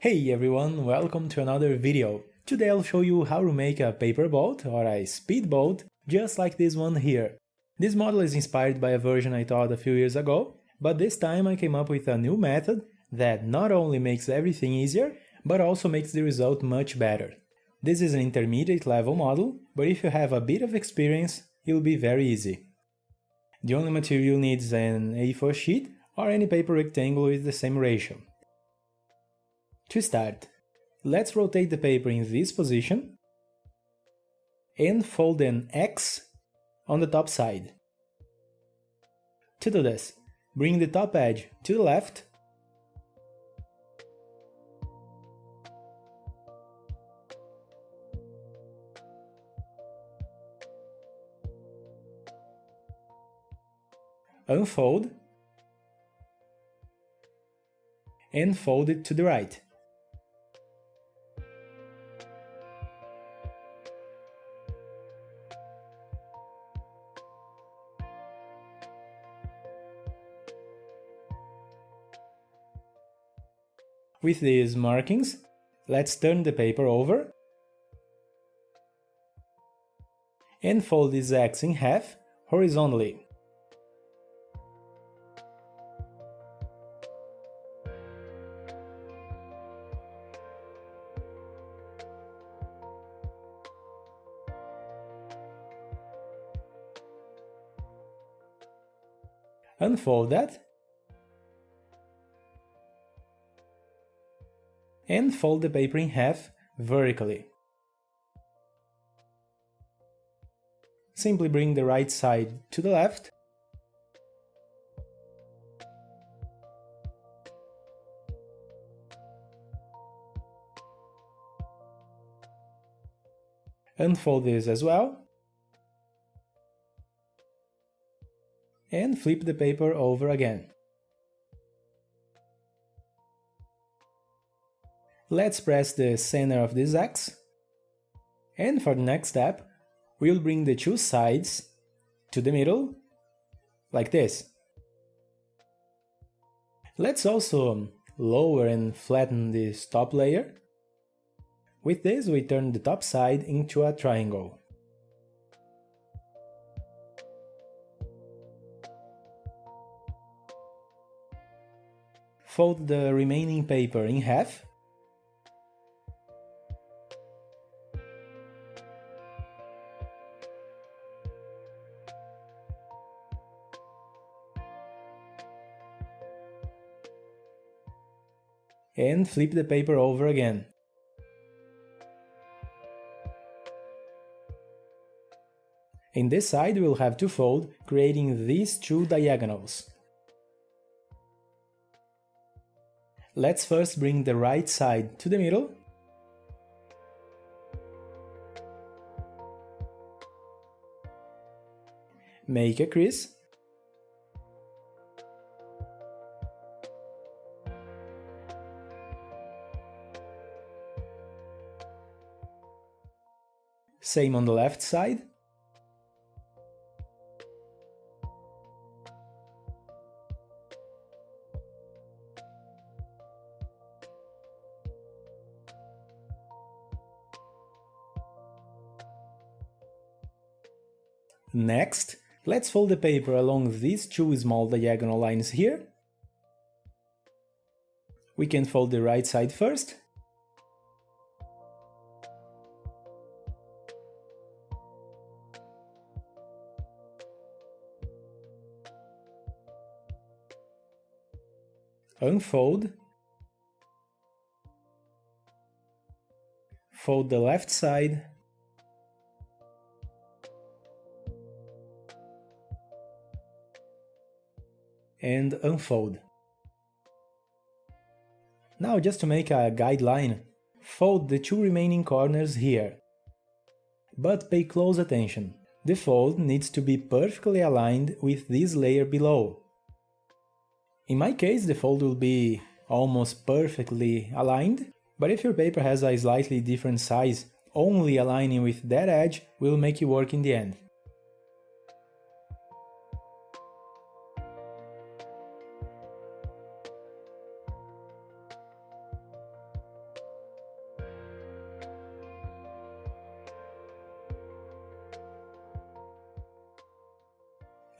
Hey everyone, welcome to another video. Today I'll show you how to make a paper boat or a speedboat just like this one here. This model is inspired by a version I taught a few years ago, but this time I came up with a new method that not only makes everything easier, but also makes the result much better. This is an intermediate level model, but if you have a bit of experience, it'll be very easy. The only material you'll need is an A4 sheet or any paper rectangle with the same ratio. To start, let's rotate the paper in this position and fold an X on the top side. To do this, bring the top edge to the left unfold and fold it to the right. With these markings, let's turn the paper over and fold this X in half horizontally. Unfold that and fold the paper in half vertically. Simply bring the right side to the left unfold this as well and flip the paper over again. Let's press the center of this X, and for the next step, we'll bring the two sides to the middle, like this. Let's also lower and flatten this top layer. With this, we turn the top side into a triangle. Fold the remaining paper in half and flip the paper over again. In this side we'll have to fold, creating these two diagonals. Let's first bring the right side to the middle make a crease same on the left side. Next, let's fold the paper along these two small diagonal lines here. We can fold the right side first. Unfold. Fold the left side. And unfold. Now, just to make a guideline, fold the two remaining corners here. But pay close attention. The fold needs to be perfectly aligned with this layer below. In my case, the fold will be almost perfectly aligned, but if your paper has a slightly different size, only aligning with that edge will make it work in the end.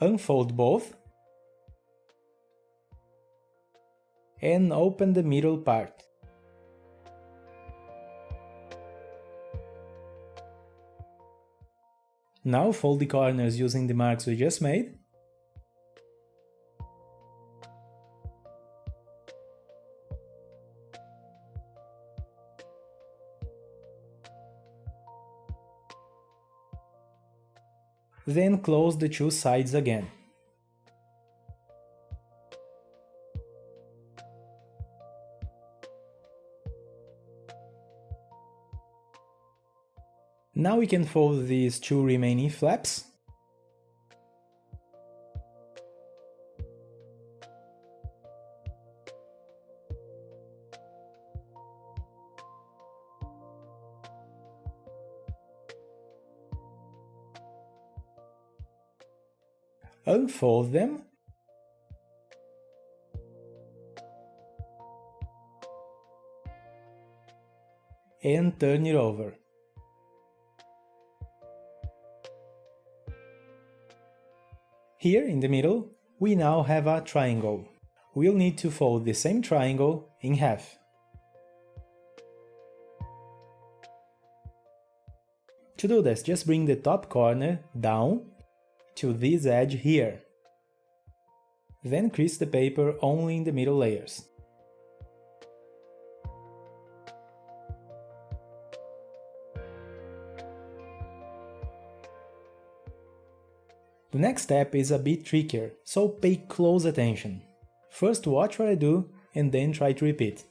Unfold both and open the middle part. Now fold the corners using the marks we just made. Then close the two sides again. Now we can fold these two remaining flaps. Unfold them. And turn it over. Here in the middle, we now have a triangle. We'll need to fold the same triangle in half. To do this, just bring the top corner down to this edge here. Then crease the paper only in the middle layers. The next step is a bit trickier, so pay close attention. First watch what I do and then try to repeat.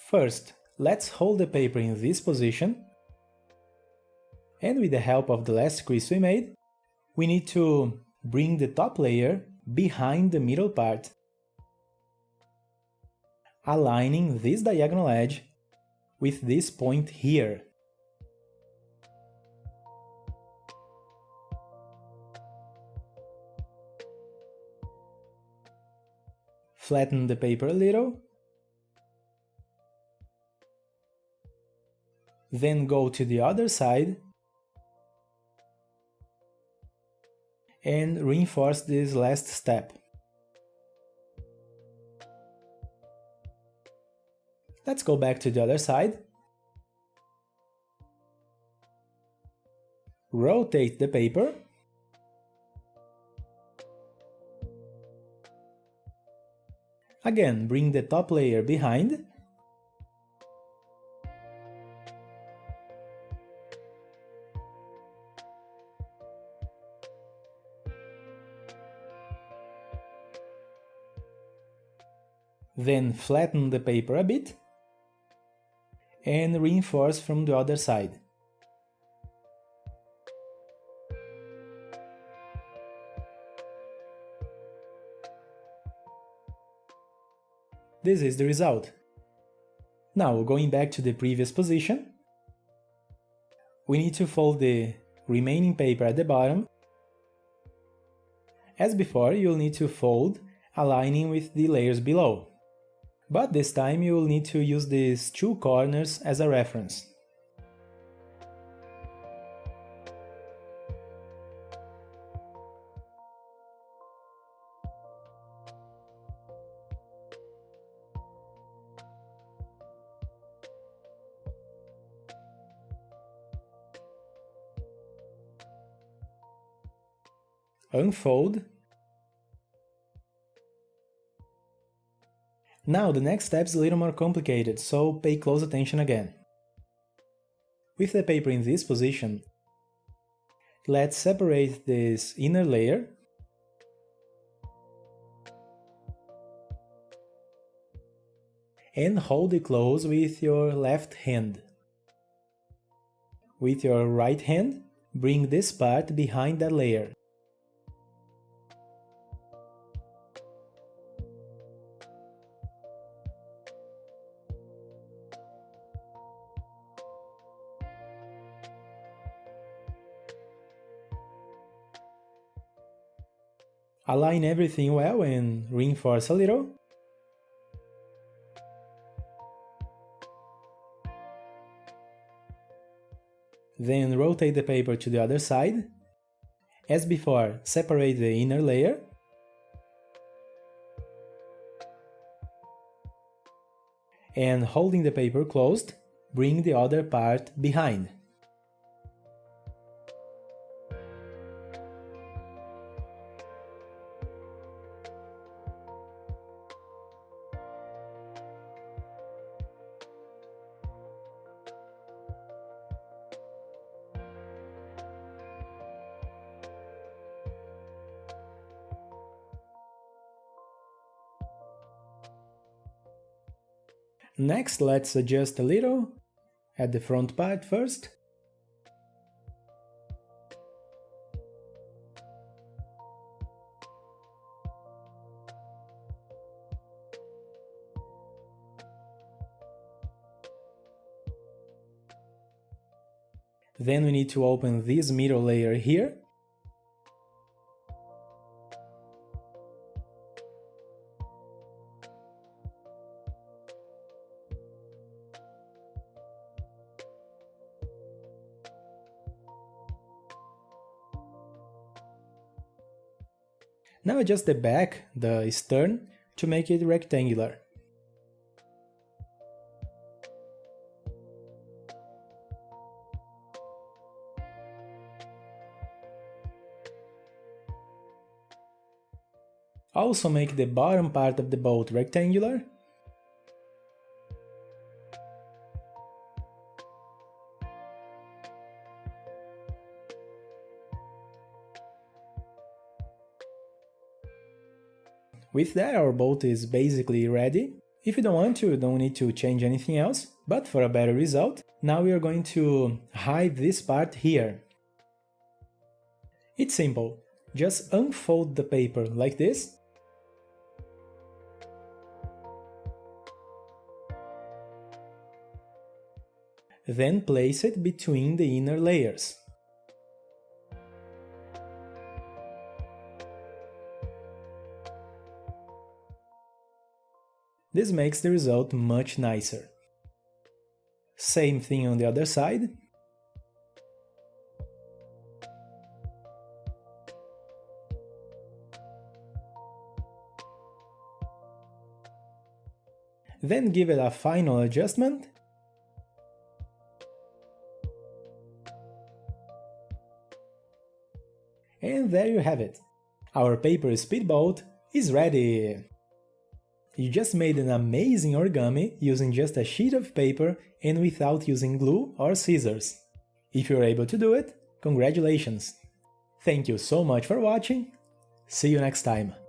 First, let's hold the paper in this position, and with the help of the last crease we made, we need to bring the top layer behind the middle part, aligning this diagonal edge with this point here. Flatten the paper a little, then go to the other side and reinforce this last step. Let's go back to the other side. Rotate the paper. Again, bring the top layer behind. Then flatten the paper a bit and reinforce from the other side. This is the result. Now, going back to the previous position, we need to fold the remaining paper at the bottom. As before, you'll need to fold, aligning with the layers below. But this time you will need to use these two corners as a reference. Unfold. Now the next step is a little more complicated, so pay close attention again. With the paper in this position, let's separate this inner layer and hold it close with your left hand. With your right hand, bring this part behind that layer. Align everything well and reinforce a little. Then rotate the paper to the other side As before, separate the inner layer. And holding the paper closed, bring the other part behind. Next, let's adjust a little at the front part first. Then we need to open this middle layer here. Now adjust the back, the stern, to make it rectangular. Also make the bottom part of the boat rectangular. With that, our boat is basically ready. If you don't want to, you don't need to change anything else, but for a better result, now we are going to hide this part here. It's simple, just unfold the paper like this. Then place it between the inner layers. This makes the result much nicer. Same thing on the other side. Then give it a final adjustment. And there you have it. Our paper speedboat is ready! You just made an amazing origami using just a sheet of paper and without using glue or scissors. If you're able to do it, congratulations! Thank you so much for watching, see you next time!